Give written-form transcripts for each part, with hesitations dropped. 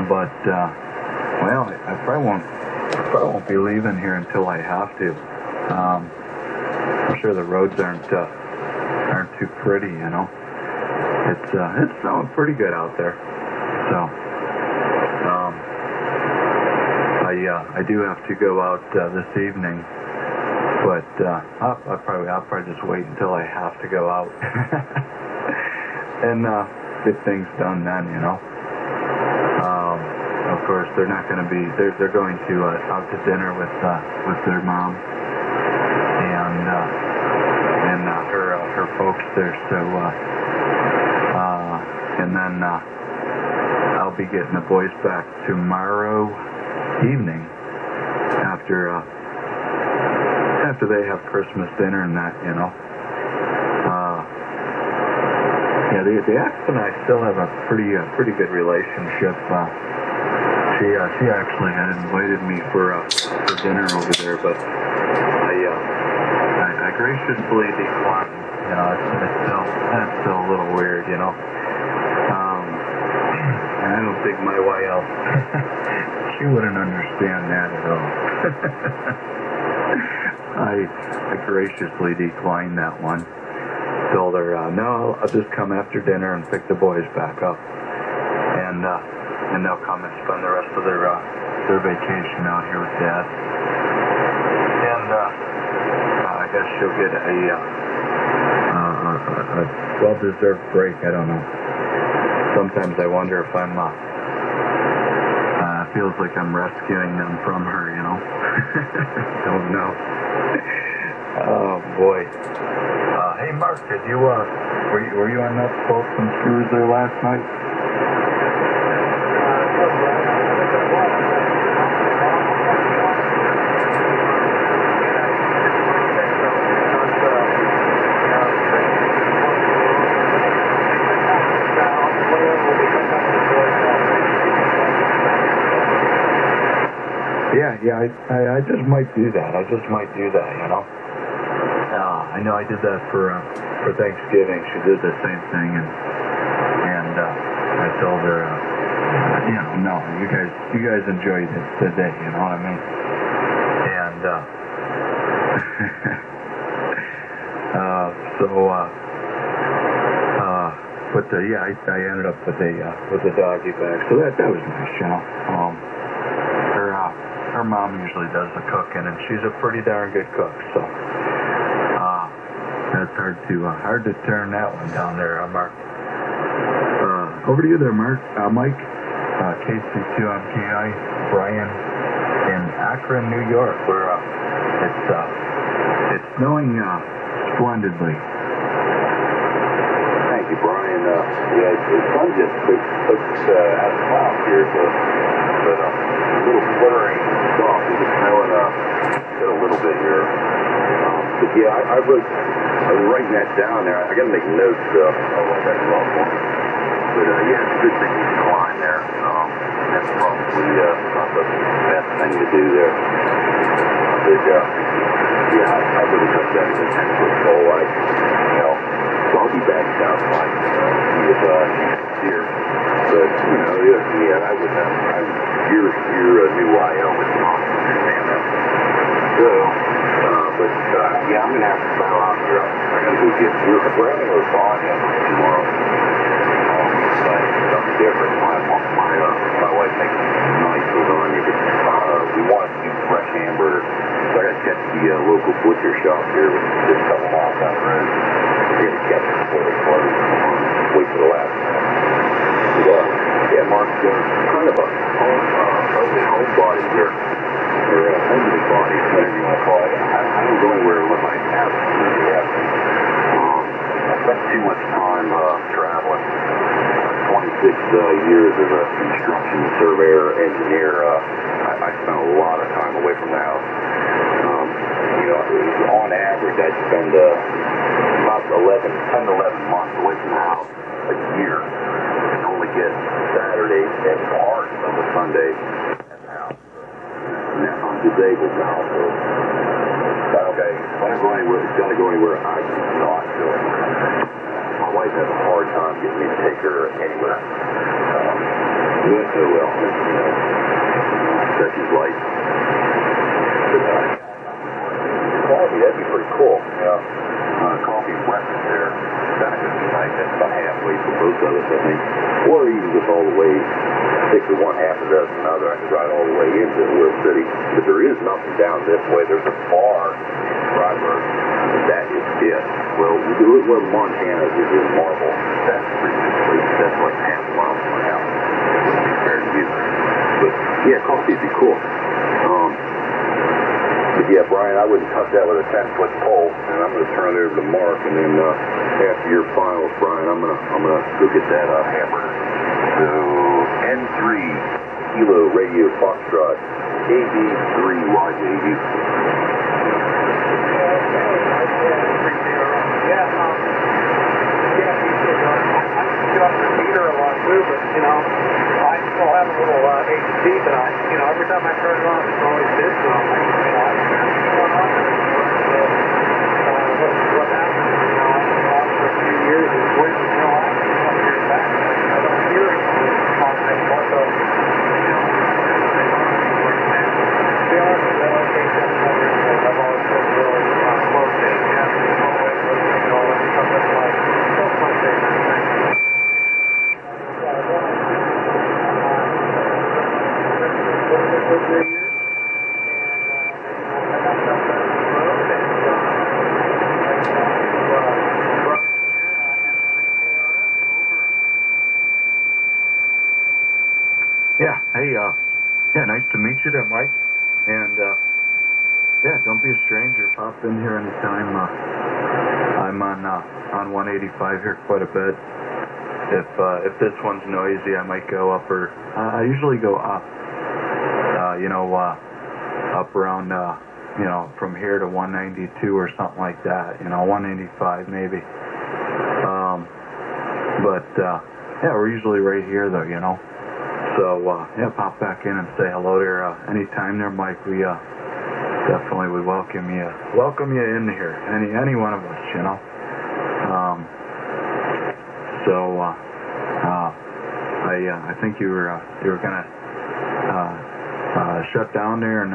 But well, I probably won't be leaving here until I have to. I'm sure the roads aren't too pretty, you know. It's snowing pretty good out there. So I do have to go out this evening, but I'll probably just wait until I have to go out and get things done then, you know. Of course, they're not going to be. They're going to out to dinner with their mom and her folks there. So and then I'll be getting the boys back tomorrow evening after they have Christmas dinner and that, you know. Yeah, the ex and I still have a pretty good relationship. She actually had invited me for dinner over there, but I graciously declined. You know, it's still a little weird, you know. And I don't think my wife, she wouldn't understand that at all. I graciously declined that one. Told her, no, I'll just come after dinner and pick the boys back up, and they'll come and spend the rest of their vacation out here with Dad. And I guess she'll get a well-deserved break. I don't know. Sometimes I wonder if I'm feels like I'm rescuing them from her, you know. Don't know. Oh boy. Hey Mark, did you were you on that Spokes and Screws there last night? Yeah, I just might do that. You know. I know I did that for Thanksgiving. She did the same thing, and I told her, you know, no, you guys enjoyed it today. You know what I mean? And yeah, I ended up with a doggy bag, so that was nice, you know. Her mom usually does the cooking, and she's a pretty darn good cook, so that's hard to turn that one down there, Mark. Over to you there, Mark. Mike, KC2MKI, Brian, in Akron, New York, where it's snowing splendidly. Thank you, Brian. Yeah, the sun just took out of clouds here, but a little fluttering stuff. It was snowing a little bit here. But yeah, I was writing that down there. I got to make notes. That's a rough one. But yeah, it's a good thing you can climb there. That's probably not the best thing to do there. But yeah, I really took that as a 10-foot goal. So I'll be back south like if here. But I would your new YL was not understand that. So, yeah, I'm gonna have to settle out here. I'm gonna go get. We're having a lasagna tomorrow. Something different. My wife makes nice lasagna. We want to do fresh hamburger. So I gotta catch the local butcher shop here, just a couple miles down the road. We're gonna catch it before they close. Wait for the last minute. Yeah, Mark's kind of a homebody here. Or a homely body, whatever you want to call it. I don't go anywhere unless I have to. I spent too much time traveling. 26 years as a construction surveyor, engineer. I spent a lot of time away from the house. On average, I'd spend about 10 to 11 months away from the house a year, and only get Saturdays and parts of a Sunday at the house. Now I'm disabled now, so okay, if I go anywhere, it's got to go anywhere I cannot go. My wife has a hard time getting me to take her anywhere. Oh, well, such is life. Coffee, that'd be pretty cool. Yeah. Coffee breakfast there. That could be nice. That's about halfway for both of us, I think. Or even just all the way, stick to one half a dozen another. I could ride all the way into Wood City. But there is nothing down this way. There's a bar in Freiburg. That is it. Well, we do it where Montana is in Marble. That's a pretty good place. That's like half a mile from my house. Compared to you. But yeah, coffee would be cool. But yeah, Brian, I wouldn't touch that with a 10-foot pole, and I'm going to turn it over to Mark, and then after your finals, Brian, I'm gonna go get that hamburger. So N3 Kilo Radio Foxtrot KB3YJU. Get off the meter a lot too, but I still have a little HD, but every time I turn it on, it's always this. So I'm like, what's going on? What happened? I've been off for a few years, and when I hear it back, I don't hear it on my part of. To be honest with you, I don't think that's another thing. I've always been really close to it. Always something like that's my favorite thing. Yeah, hey, nice to meet you there, Mike. And, yeah, don't be a stranger. Pop in here anytime. I'm on 185 here quite a bit. If this one's noisy, I might go up, or I usually go up. Up around, from here to 192 or something like that. 185 maybe. Yeah, we're usually right here though. So, yeah, pop back in and say hello there anytime there, Mike. We definitely would welcome you in here, any one of us, I think you were gonna shut down there and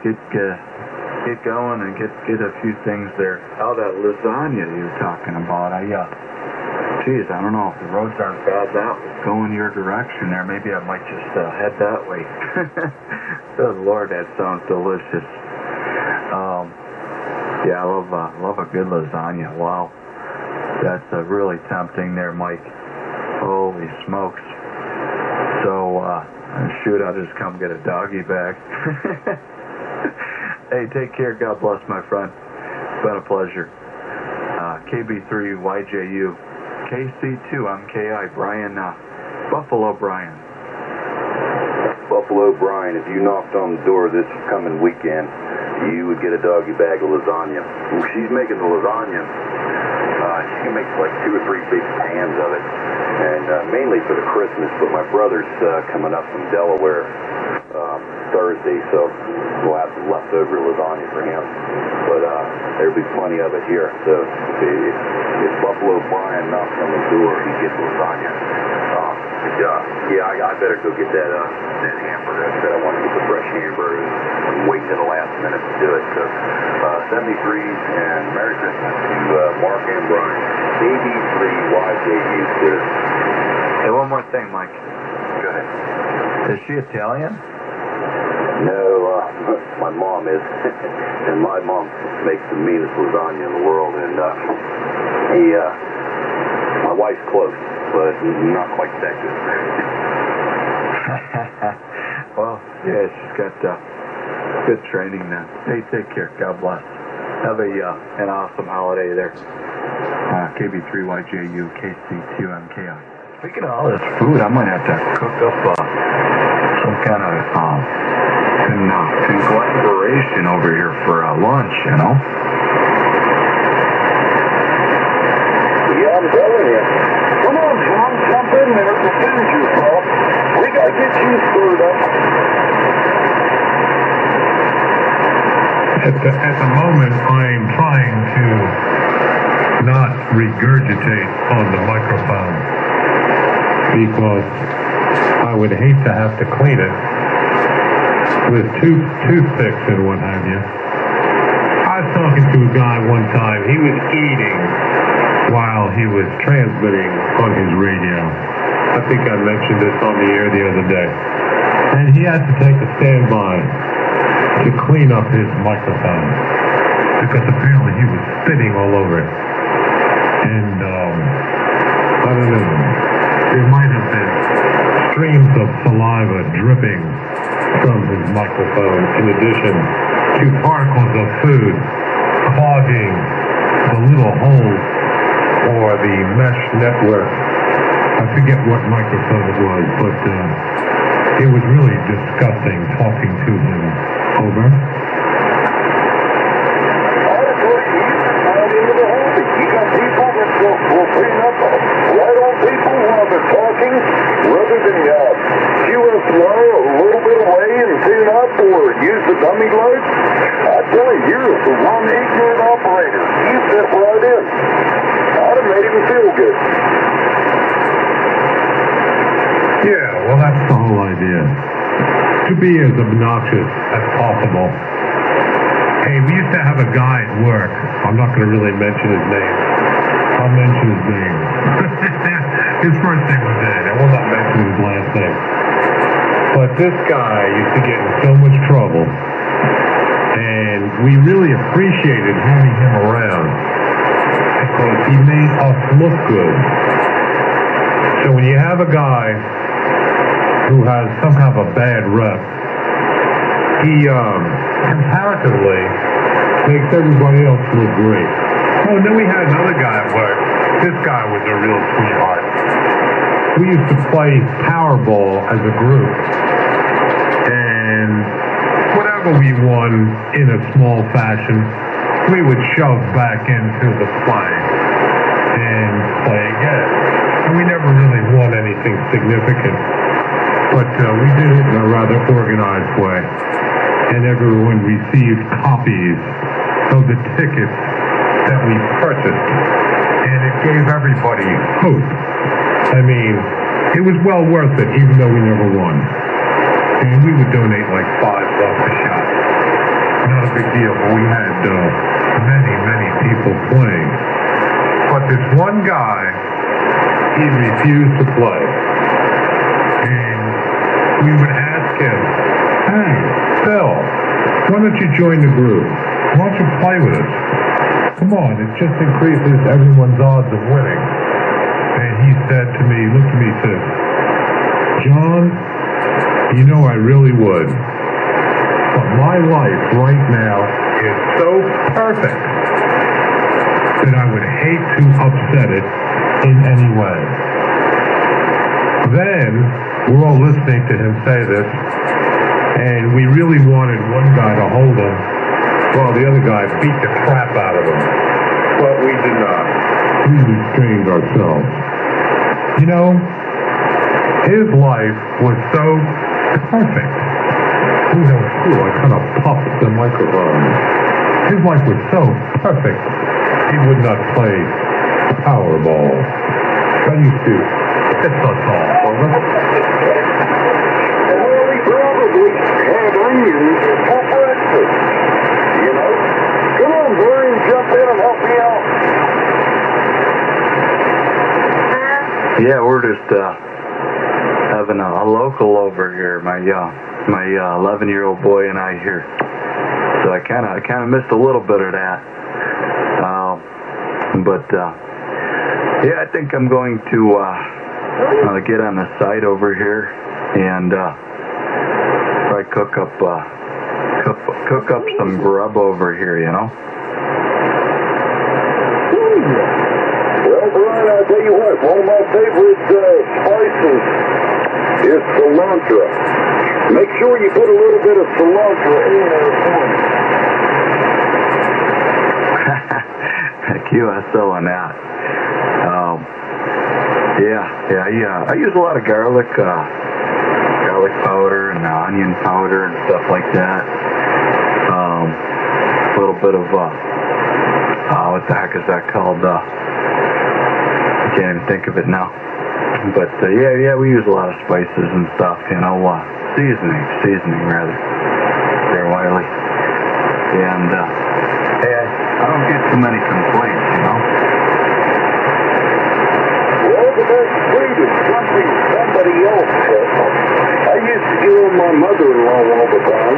get going and get a few things there. Oh, that lasagna you were talking about. Geez, I don't know if the roads aren't bad going your direction there. Maybe I might just head that way. Oh, Lord, that sounds delicious. Yeah, I love a good lasagna. Wow, that's really tempting there, Mike. Holy smokes. So, shoot, I'll just come get a doggy bag. Hey, take care. God bless, my friend. It's been a pleasure. KB3YJU. KC2MKI, Brian, Buffalo Brian. Buffalo Brian, if you knocked on the door this coming weekend, you would get a doggy bag of lasagna. When she's making the lasagna, she can make like 2 or 3 big pans of it, and mainly for the Christmas, but my brother's coming up from Delaware Thursday, so we'll have some leftover lasagna for him. But there'll be plenty of it here. So if Buffalo Brian knocks on the door, he gets lasagna. I better go get that hamburger. I said I want to get the fresh hamburger. I'm waiting to the last minute to do it. So 73 and Merry Christmas to Mark and Brian. KB3YJU, sir. Hey, one more thing, Mike. Go ahead. Is she Italian? No, my mom is. And my mom makes the meanest lasagna in the world. And my wife's close, but not quite that good. Well, yeah, she's got good training now. Hey, take care. God bless. Have an awesome holiday there. KB3YJU, KC2MKI. Speaking of all this food, I might have to cook up some kind of collaboration over here for lunch, Yeah, I'm telling you. Come on, John, jump in there. Defend yourself. We gotta get you stirred up. At the moment, I'm trying to not regurgitate on the microphone because I would hate to have to clean it with toothpicks and what have you. I was talking to a guy one time. He was eating while he was transmitting on his radio. I think I mentioned this on the air the other day. And he had to take a standby to clean up his microphone because apparently he was spitting all over it. And I don't know, there might have been streams of saliva dripping from his microphone in addition to particles of food clogging the little hole or the mesh network. I forget what microphone it was, but it was really disgusting talking to him. Over. You got people that will clean up right on people while they're talking, rather than chew and slow a little bit away and tune up or use the dummy load. I tell you, you're the one ignorant operator. You fit right in. I'd have made him feel good. Yeah, well, that's the whole idea. To be as obnoxious as possible. Hey, we used to have a guy at work. I'm not going to really mention his name. I'll mention his name. His first name was Ed. I will not mention his last name. But this guy used to get in so much trouble. And we really appreciated having him around because he made us look good. So when you have a guy who has some kind of a bad rep, he comparatively makes everybody else look great. Oh, and then we had another guy at work. This guy was a real sweetheart. We used to play Powerball as a group. And whatever we won in a small fashion, we would shove back into the play and play again. And we never really won anything significant. But we did it in a rather organized way. And everyone received copies of the tickets that we purchased. And it gave everybody hope. I mean, it was well worth it, even though we never won. And we would donate like $5 a shot. Not a big deal, but we had many people playing. But this one guy, he refused to play. And we would ask him, hey, Phil, why don't you join the group? Why don't you play with us? Come on, it just increases everyone's odds of winning. And he said to me, looked at me and said, John, you know I really would. But my life right now is so perfect that I would hate to upset it in any way. Then, we're all listening to him say this, and we really wanted one guy to hold him while the other guy beat the crap out of him. But we did not. We restrained ourselves. You know, his life was so perfect. You know, too, I kind of puffed the microphone. His life was so perfect, he would not play Powerball. I used to piss us off. Well, he probably had onions for breakfast. You know? Come on, Brian, jump in and help me out. Yeah, we're just having a local over here. My 11-year-old boy and I here. So I kind of missed a little bit of that. But yeah, I think I'm going to get on the site over here and probably cook up some grub over here, you know. Well, Brian, I'll tell you what, one of my favorite spices is cilantro. Make sure you put a little bit of cilantro in there for me. QSO on that. I use a lot of garlic powder and onion powder and stuff like that. A little bit of what the heck is that called? I can't even think of it now. But yeah, we use a lot of spices and stuff, you know, seasoning rather, there, Wiley. And hey, I don't get too many complaints, you know. Well, the best food is something somebody else does. I used to give my mother-in-law all the time.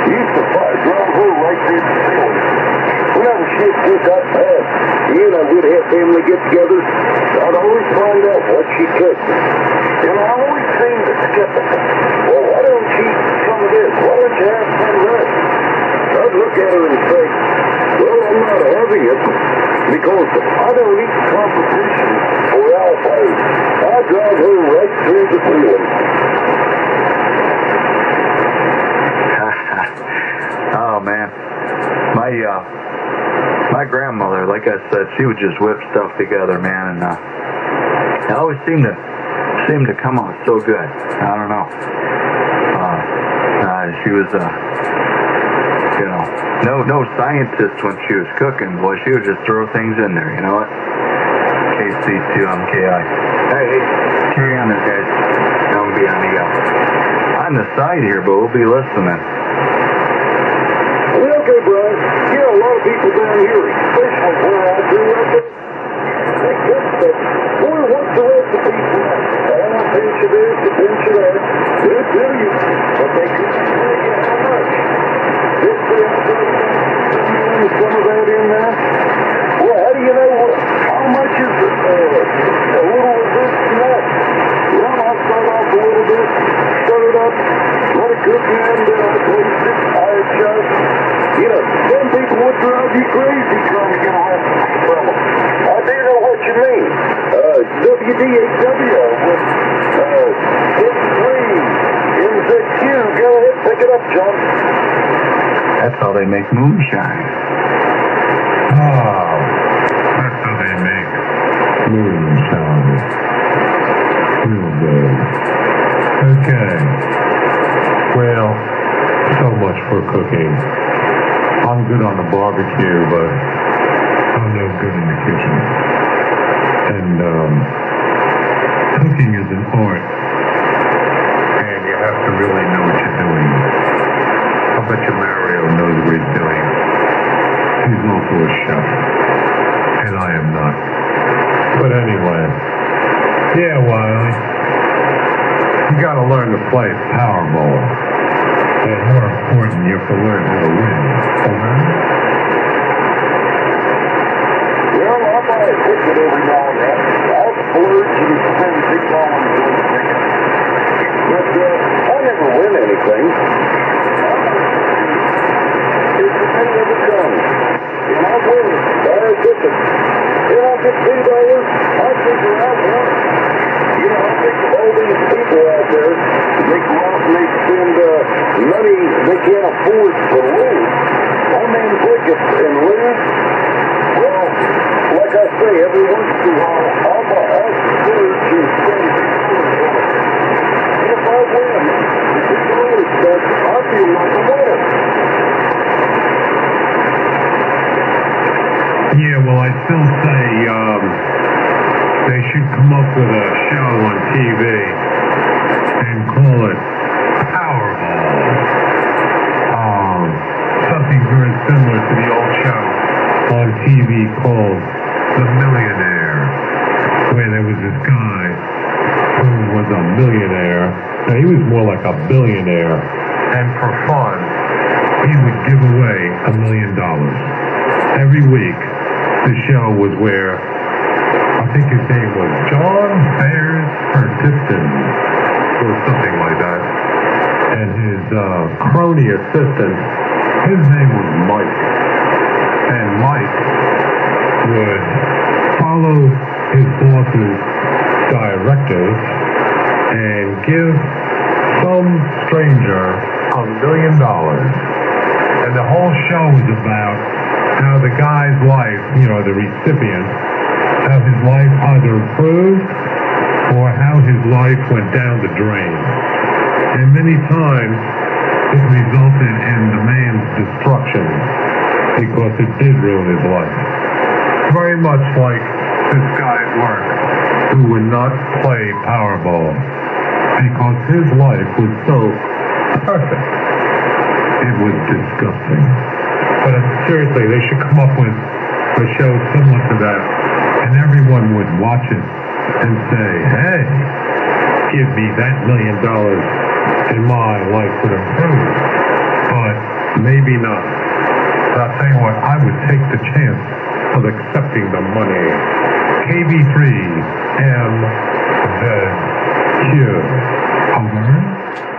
Used to drive her right through the field. Whenever she'd cook up bad, you know, we'd have family get-togethers. I'd always find out what she cooked. And I always seemed skeptical. Well, why don't you eat some of this? Why don't you have some of that? I'd look at her and say, well, I'm not having it because I don't eat competition for alpha. I drive her right through the ceiling. Oh man, my grandmother, like I said, she would just whip stuff together, man, and it always seemed to come out so good. I don't know. She was you know, no scientist when she was cooking. Boy, she would just throw things in there. You know what? KC2MKI. Hey, carry on there, guys. Don't be on the side here, but we'll be listening. Well, okay, Brian. You know, a lot of people down here, especially where I grew up, they cook stuff. Boy, what's the recipe for that? A pinch of this, a pinch of that. They'll tell you, but they couldn't tell you how much. Just say, I'm going to put some of that in there. Well, how do you know how much is it? A little of this and that. Well, I'll start off a little bit, stir it up, let it cook in, then I'll taste it, I adjust. You know, some people would drive you crazy trying to get a recipe from them. I do know what you mean. WDHW with 53 MZQ. Go ahead, pick it up, John. That's how they make moonshine. Oh, that's how they make moonshine. Real good. Okay. Well, so much for cooking. I'm good on the barbecue, but I'm no good in the kitchen. And cooking is an art, and you have to really know what you're doing. I bet you Mario knows what he's doing. He's also a chef, and I am not. But anyway, yeah, Wiley, you gotta learn to play Powerball. And more important, you have to learn how to win. Well, I buy a ticket every now and then. I'll splurge and spend $6 on a ticket. But I never win anything. It's the thing of the gun. And I win, buy a ticket. If I get $2, I figure out one. You know, I think of all these people out there, they go out and they spend money they can't afford to lose on them tickets and lose. Well, like I say, every once in a while, I'll splurge and spend $6 on it. If I win, it's really stuff, I feel like a winner. Yeah, well, I still say they should come up with a show on TV and call it Powerball. Something very similar to the old show on TV called The Millionaire, where there was this guy who was a millionaire. Now, he was more like a billionaire, and for fun, he would give away $1 million. Every week, the show was where, I think his name was John Bears Persistence, or something like that. And his crony assistant, his name was Mike. And Mike would follow his boss's directives and give some stranger $1 million. And the whole show was about how the guy's life, you know, the recipient, how his life either improved or how his life went down the drain. And many times it resulted in the man's destruction because it did ruin his life. Very much like this guy's work. who would not play Powerball because his life was so perfect. It was disgusting. But seriously, they should come up with a show similar to that, and everyone would watch it and say, hey, give me that $1 million and my life would improve. But maybe not. But I'll tell you what, I would take the chance of accepting the money. KB3M the Cure. Over.